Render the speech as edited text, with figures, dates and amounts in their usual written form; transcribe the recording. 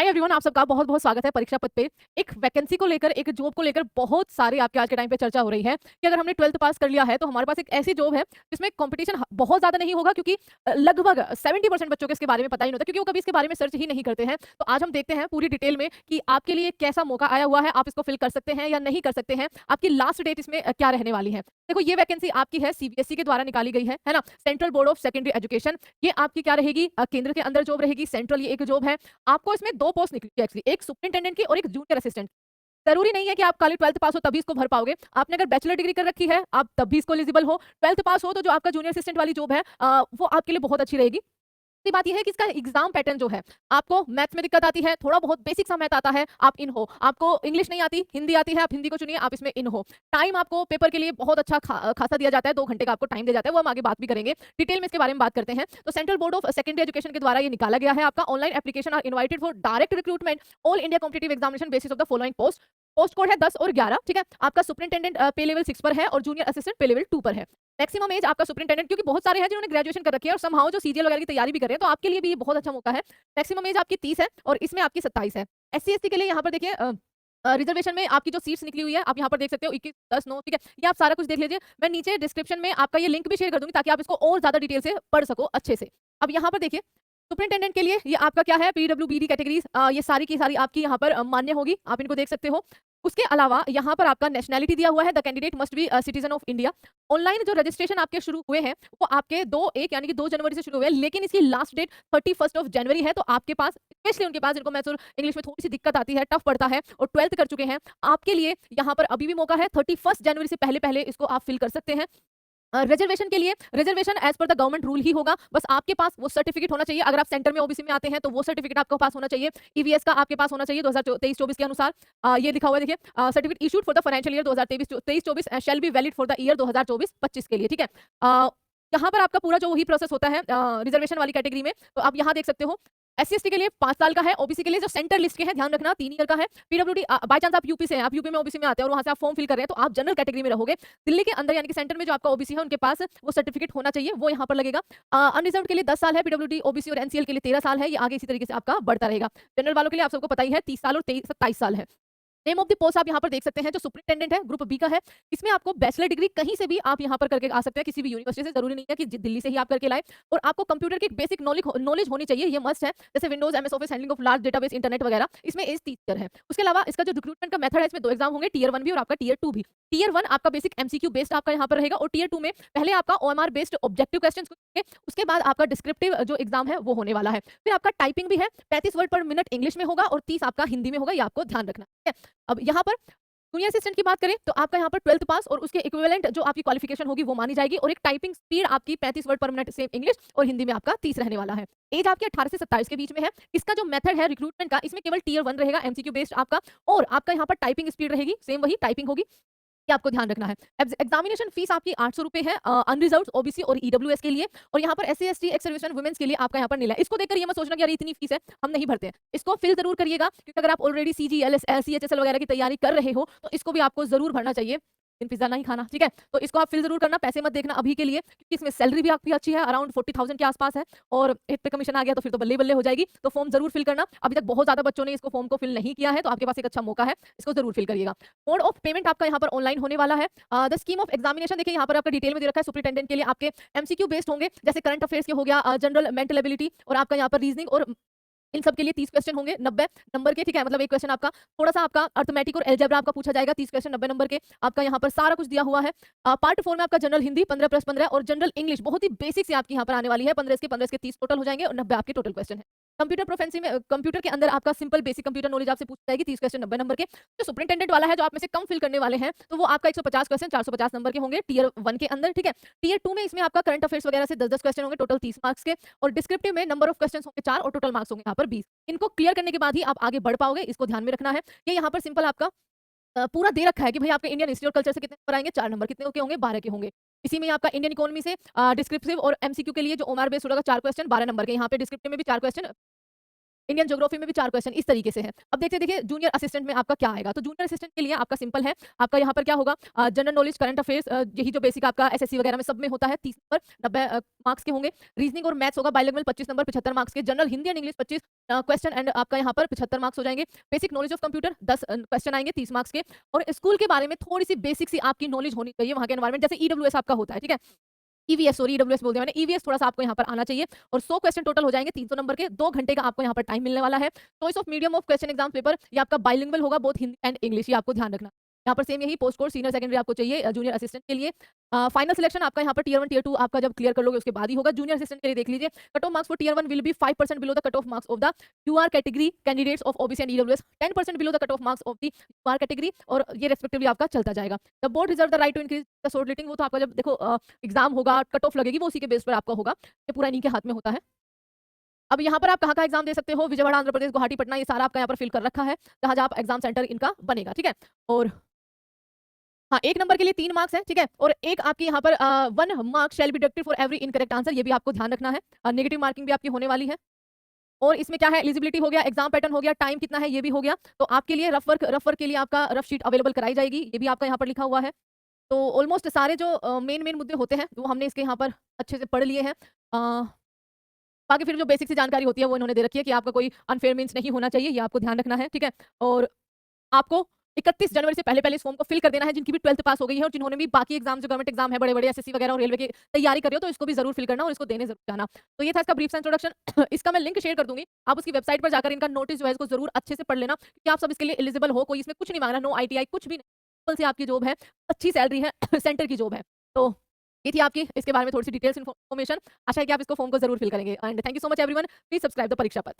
Hi everyone, आप सबका बहुत-बहुत स्वागत है परीक्षा पथ पे। एक वैकेंसी को लेकर, एक जॉब को लेकर बहुत सारी आपके आज के टाइम पे चर्चा हो रही है कि अगर हमने 12th पास कर लिया है, तो हमारे पास एक ऐसी जॉब है जिसमें कॉम्पिटिशन बहुत ज़्यादा नहीं होगा क्योंकि लगभग 70% बच्चों को इसके बारे में पता ही नहीं होता क्योंकि वो कभी इसके बारे में सर्च ही नहीं करते हैं। तो आज हम देखते हैं पूरी डिटेल में कि आपके लिए कैसा मौका आया हुआ है, आप इसको फिल कर सकते हैं या नहीं कर सकते हैं। आपकी लास्ट डेट इसमें क्या रहने वाली है। देखो ये वैकेंसी आपकी है सीबीएसई के द्वारा निकाली गई है ना? Central board of secondary education. ये आपकी क्या रहेगी केंद्र के अंदर जॉब रहेगी, सेंट्रल ये एक जॉब है। आपको इसमें 2 पोस्ट निकली है एक्चुअली, एक सुपरिटेंडेंट की और एक जूनियर असिस्टेंट। ज़रूरी नहीं है कि आप खाली 12th पास हो तभी इसको भर पाओगे। आपने अगर बैचलर डिग्री कर रखी है, आप तब भी इसको एलिजिबल हो। 12th पास हो तो जो आपका जूनियर असिस्टेंट वाली जॉब है वो आपके लिए बहुत अच्छी रहेगी। दूसरी बात ये है कि इसका एग्जाम पैटर्न जो है, आपको मैथ्स में दिक्कत आती है, थोड़ा बहुत बेसिक सा मैथ आता है, आप इन हो। आपको इंग्लिश नहीं आती, हिंदी आती है, आप हिंदी को चुनिए, आप इसमें इन हो। टाइम आपको पेपर के लिए बहुत अच्छा खासा दिया जाता है, 2 घंटे का आपको टाइम दिया जाता है, वो हम आगे बात भी करेंगे। डिटेल में इसके बारे में बात करते हैं। तो central board of secondary education के द्वारा ये निकाला गया है आपका online application are invited for direct recruitment all India competitive examination basis of the following post. Post code है 10 और 11, ठीक है। आपका सुपरिटेंडेंट पे लेवल 6 पर है और जूनियर असिस्टेंट पे लेवल 2 पर है। मैक्सिमम एज आपका सुपरिटेंडेंट, क्योंकि बहुत सारे हैं जिन्होंने ग्रेजुएशन कर रखी है और समहाउ जो सीजीएल वगैरह की तैयारी भी कर रहे हैं, तो आपके लिए भी ये बहुत अच्छा मौका है। मैक्सिमम एज आपकी 30 है और इसमें आपकी 27 है। एससी-एसटी के लिए यहाँ पर देखिए रिजर्वेशन में आपकी जो सीट्स निकली हुई है, आप यहाँ पर देख सकते हो 21, 10, 9, ठीक है। ये आप सारा कुछ देख लीजिए। मैं नीचे डिस्क्रिप्शन में आपका ये लिंक भी शेयर कर दूँगी ताकि आप इसको और ज़्यादा डिटेल से पढ़ सको अच्छे से। अब यहाँ पर देखिए, सुपरिटेंडेंट के लिए ये आपका क्या है, पीडब्ल्यूबीडी कैटेगरीज़ ये सारी की सारी आपकी यहाँ पर मान्य होगी। आप इनको देख सकते हो। उसके अलावा यहाँ पर आपका नेशनैलिटी दिया हुआ है, the candidate must be citizen of India. Online जो रजिस्ट्रेशन आपके शुरू हुए हैं, वो आपके 2-1 यानी कि 2 जनवरी से शुरू हुए हैं, लेकिन इसकी last date 31st of January है। तो आपके पास स्पेशली उनके पास जिनको मैथ्स और इंग्लिश में थोड़ी-सी दिक्कत आती है, टफ पड़ता है और 12th कर चुके हैं, आपके लिए यहाँ पर अभी भी मौका है। 31st जनवरी से पहले-पहले इसको आप फिल कर सकते हैं। रिजर्वेशन के लिए reservation as per the government rule ही होगा। बस आपके पास वो सर्टिफिकेट होना चाहिए। अगर आप सेंटर में ओबीसी में आते हैं तो वो सर्टिफिकेट आपके पास होना चाहिए। ईवीएस का आपके पास होना चाहिए 2023-24 के अनुसार। ये लिखा हुआ है देखिए, certificate issued for the financial year 2023-24 shall be valid for the year 2024-25 के लिए, ठीक है। यहाँ पर आपका पूरा जो वही प्रोसेस होता है रिजर्वेशन वाली कैटेगरी में। तो आप यहाँ देख सकते हो, एससी-एसटी के लिए 5 साल का है, ओबीसी के लिए जो सेंटर लिस्ट के हैं ध्यान रखना 3 ईयर का है। पीडब्ल्यूडी बाय चांस आप यूपी से हैं, आप यूपी में ओबीसी में आते हैं और वहाँ से आप फॉर्म फिल कर रहे हैं, तो आप जनरल कैटेगरी में रहोगे। दिल्ली के अंदर यानी कि सेंटर में जो आपका ओबीसी है उनके पास वो सर्टिफिकेट होना चाहिए, वो यहाँ पर लगेगा। अनरिजर्व्ड के लिए 10 साल है, पीडब्ल्यूडी, ओबीसी और एनसीएल के लिए 13 साल है। ये आगे इसी तरीके से आपका बढ़ता रहेगा। जनरल वालों के लिए आप सबको पता ही है 30 साल और 27 साल है। नेम ऑफ द पोस्ट आप यहाँ पर देख सकते हैं, जो सुपरिटेंडेंट है ग्रुप बी का है। इसमें आपको बैचलर डिग्री कहीं से भी आप यहाँ पर करके आ सकते हैं, किसी भी यूनिवर्सिटी से। जरूरी नहीं है कि दिल्ली से ही आप करके लाए। और आपको कंप्यूटर की एक बेसिक नॉलेज होनी चाहिए, ये मस्ट है। जैसे Windows, MS office, handling of large database, internet वगैरह। इसमें एज 30 ईयर है। उसके अलावा इसका जो रिक्रूटमेंट का मेथड है, इसमें 2 एग्जाम होंगे, टियर 1 भी और आपका टियर 2 भी। टियर 1 आपका बेसिक एमसीक्यू बेस्ड आपका यहाँ पर रहेगा और टियर 2 में पहले आपका ओएमआर बेस्ड ऑब्जेक्टिव क्वेश्चंस होंगे, उसके बाद आपका डिस्क्रिप्टिव जो एग्जाम है वो होने वाला है। फिर आपका टाइपिंग भी है, 35 वर्ड पर मिनट इंग्लिश में होगा और 30 आपका हिंदी में होगा, ये आपको ध्यान रखना है। अब यहाँ पर जूनियर असिस्टेंट की बात करें तो आपका यहाँ पर 12th पास और उसके इक्विवेलेंट जो आपकी क्वालिफिकेशन होगी वो मानी जाएगी और एक टाइपिंग स्पीड आपकी 35 वर्ड पर मिनट सेम इंग्लिश और हिंदी में आपका 30 रहने वाला है। एज आपकी 18 से 27 के बीच में है। इसका जो मेथड है रिक्रूटमेंट का, इसमें केवल टियर 1 रहेगा एमसीक्यू बेस्ड आपका, और आपका यहाँ पर टाइपिंग स्पीड रहेगी, सेम वही टाइपिंग होगी। ये आपको ध्यान रखना है। एग्जामिनेशन फीस आपकी 800 रुपए है अनरिजर्व्ड, ओबीसी और ईडब्ल्यूएस के लिए, और यहाँ पर SC ST ex serviceman women's के लिए आपका यहाँ पर नीला है। इसको देखकर ये मत सोचना कि यार इतनी फीस है हम नहीं भरते हैं। इसको फिल जरूर करिएगा, क्योंकि अगर आप ऑलरेडी सीजीएल सीएचएसएल वगैरह की तैयारी कर रहे हो तो इसको भी आपको जरूर भरना चाहिए। पिज्जा नहीं खाना, ठीक है। तो इसको आप फिल जरूर करना, पैसे मत देखना अभी के लिए, क्योंकि इसमें सैलरी भी आपकी अच्छी है, अराउंड 40,000 के आसपास है, और हिट पे कमीशन आ गया तो फिर तो बल्ले बल्ले हो जाएगी। तो फॉर्म जरूर फिल करना। अभी तक बहुत ज्यादा बच्चों ने इसको फॉर्म को फिल नहीं किया है, तो आपके पास एक अच्छा मौका है, इसको जरूर फिल करिएगा। मोड ऑफ पेमेंट आपका यहाँ पर ऑनलाइन होने वाला है। द स्कीम ऑफ एग्जामिनेशन देखिए यहाँ पर आपका डिटेल में दे रखा है। सुपरिटेंडेंट के लिए आपके एमसीक्यू बेस्ड होंगे, जैसे करंट अफेयर्स के हो गया, जनरल मेंटल एबिलिटी, और आपका यहाँ पर रीजनिंग, और इन सब के लिए 30 क्वेश्चन होंगे 90 नंबर के, ठीक है। मतलब एक क्वेश्चन आपका थोड़ा-सा आपका अर्थमेटिक और अलजेब्रा आपका पूछा जाएगा, 30 क्वेश्चन 90 नंबर के। आपका यहाँ पर सारा कुछ दिया हुआ है। पार्ट 4 में आपका जनरल हिंदी 15+15 और जनरल इंग्लिश बहुत ही बेसिक से आपकी यहाँ पर आने वाली है। 15 इसके 30 टोटल हो जाएंगे और 90 आपके टोटल क्वेश्चन है। कंप्यूटर प्रोफेंसी में कंप्यूटर के अंदर आपका सिंपल बेसिक कंप्यूटर नॉलेज आपसे पूछी जाएगी, 30 क्वेश्चन 90 नंबर के। जो सुपरिटेंडेंट वाला है, जो आप में से कम फिल करने वाले हैं, तो वो आपका 150 क्वेश्चन 450 नंबर के होंगे टियर 1 के अंदर, ठीक है। टियर 2 में इसमें आपका करंट अफेयर्स वगैरह से 10-10 क्वेश्चन होंगे, टोटल 30 मार्क्स के, और डिस्क्रिप्टिव में नंबर ऑफ क्वेश्चन होंगे 4 और टोटल मार्क्स होंगे यहाँ पर 20। इनको क्लियर करने के बाद ही आप आगे बढ़ पाओगे, इसको ध्यान में रखना है। ये यहाँ पर सिंपल आपका पूरा दे रखा है कि भाई आपके इंडियन हिस्ट्री और कल्चर से कितने नंबर आएंगे, 4 नंबर, कितने के होंगे, 12 के होंगे। इसी में आपका इंडियन इकोनॉमी से डिस्क्रिप्टिव और एमसीक्यू के लिए जो ओमार बेस्ड होगा 4 क्वेश्चन 12 नंबर के, यहाँ पे डिस्क्रिप्टिव में भी 4 क्वेश्चन इंडियन ज्योग्राफी में भी 4 क्वेश्चन इस तरीके से हैं। अब देखिए जूनियर असिस्टेंट में आपका क्या आएगा? तो जूनियर असिस्टेंट के लिए आपका सिंपल है, आपका यहाँ पर क्या होगा जनरल नॉलेज, करंट अफेयर्स, यही जो बेसिक आपका एसएससी वगैरह में सब में होता है 30 नंबर 90 मार्क्स के होंगे। रीजनिंग और मैथ्स होगा बायलैंग्वेज 25 नंबर 75 मार्क्स के। General Hindi and English 25 question and आपका यहाँ पर 75 मार्क्स हो जाएंगे। Basic knowledge of computer 10 question आएंगे 30 मार्क्स के। और स्कूल के बारे में थोड़ी सी बेसिक सी आपकी नॉलेज होनी चाहिए, वहाँ के एनवायरमेंट, जैसे ईडब्ल्यूएस आपका होता है, ठीक है? ईवीएस, सॉरी ईडब्ल्यूएस बोल दिया मैंने, ईवीएस थोड़ा सा आपको यहाँ पर आना चाहिए। और 100 क्वेश्चन टोटल हो जाएंगे 300 नंबर के। 2 घंटे का आपको यहाँ पर टाइम मिलने वाला है। Choice of medium of question exam paper, ये आपका बाइलिंगुअल होगा, बोथ हिंदी एंड इंग्लिश, ये आपको ध्यान रखना। यहाँ पर सेम यही पोस्ट कोर्स सीनियर सेकेंडरी आपको चाहिए जूनियर असिस्टेंट के लिए। फाइनल सिलेक्शन आपका यहाँ पर टियर 1 टियर 2 आपका जब क्लियर कर लोगे उसके बाद ही होगा। जूनियर असिस्टेंट के लिए देख लीजिए, cut off marks for tier 1 will be 5% below the cut off marks of the UR category candidates of OBC and EWS, 10% below the cut off marks of the UR category, और ये respectively आपका चलता जाएगा। The board reserve the right to increase the sort rating, वो तो आपका जब देखो एग्जाम होगा, कट ऑफ लगेगी, वो उसी के बेस पर आपका होगा, ये पूरा इन्हीं के हाथ में होता है। अब यहाँ पर आप कहाँ का एग्जाम दे सकते हो? विजयवाड़ा, आंध्र प्रदेश, गुवाहाटी, पटना, ये सारा आपका यहाँ पर फिल कर रखा है, जहाँ जहाँ आप एग्जाम सेंटर इनका बनेगा, ठीक है? और हाँ, 1 नंबर के लिए 3 मार्क्स हैं, ठीक है? और एक आपकी यहाँ पर 1 mark shall be deducted for every incorrect answer, ये भी आपको ध्यान रखना है। नेगेटिव मार्किंग भी आपकी होने वाली है। और इसमें क्या है, एलिजिबिलिटी हो गया, एग्जाम पैटर्न हो गया, टाइम कितना है ये भी हो गया। तो आपके लिए रफ वर्क के लिए आपका रफ शीट अवेलेबल कराई जाएगी, ये भी आपका यहाँ पर लिखा हुआ है। तो ऑलमोस्ट सारे जो मेन मुद्दे होते हैं वो हमने इसके यहाँ पर अच्छे से पढ़ लिए हैं। बाकी फिर जो बेसिक सी जानकारी होती है वो इन्होंने दे रखी है कि आपका कोई अनफेयर मीन्स नहीं होना चाहिए, ये आपको ध्यान रखना है, ठीक है? और आपको 31 जनवरी से पहले-पहले इस फॉर्म को फिल कर देना है, जिनकी भी 12th पास हो गई है और जिन्होंने भी बाकी एग्जाम जो गवर्नमेंट एग्जाम है बड़े-बड़े एसएससी वगैरह और रेलवे की तैयारी कर रहे हो, तो इसको भी जरूर फिल करना और इसको देने जरूर जाना। तो ये था इसका ब्रीफ सा इंट्रोडक्शन। इसका मैं लिंक शेयर कर दूंगी, आप उसकी वेबसाइट पर जाकर इनका नोटिस जो है इसको जरूर अच्छे से पढ़ लेना, क्योंकि आप सब इसके लिए एलिजिबल हो, कोई इसमें कुछ नहीं मांगना, नो आईटीआई कुछ भी नहीं, सिंपल सी आपकी जॉब है, अच्छी सैलरी है, सेंटर की जॉब है। तो ये थी आपकी इसके बारे में थोड़ी सी डिटेल्स इन्फॉर्मेशन। आशा है कि आप इसको फॉर्म को जरूर फिल करेंगे। And thank you so much everyone, please subscribe the परीक्षा पथ।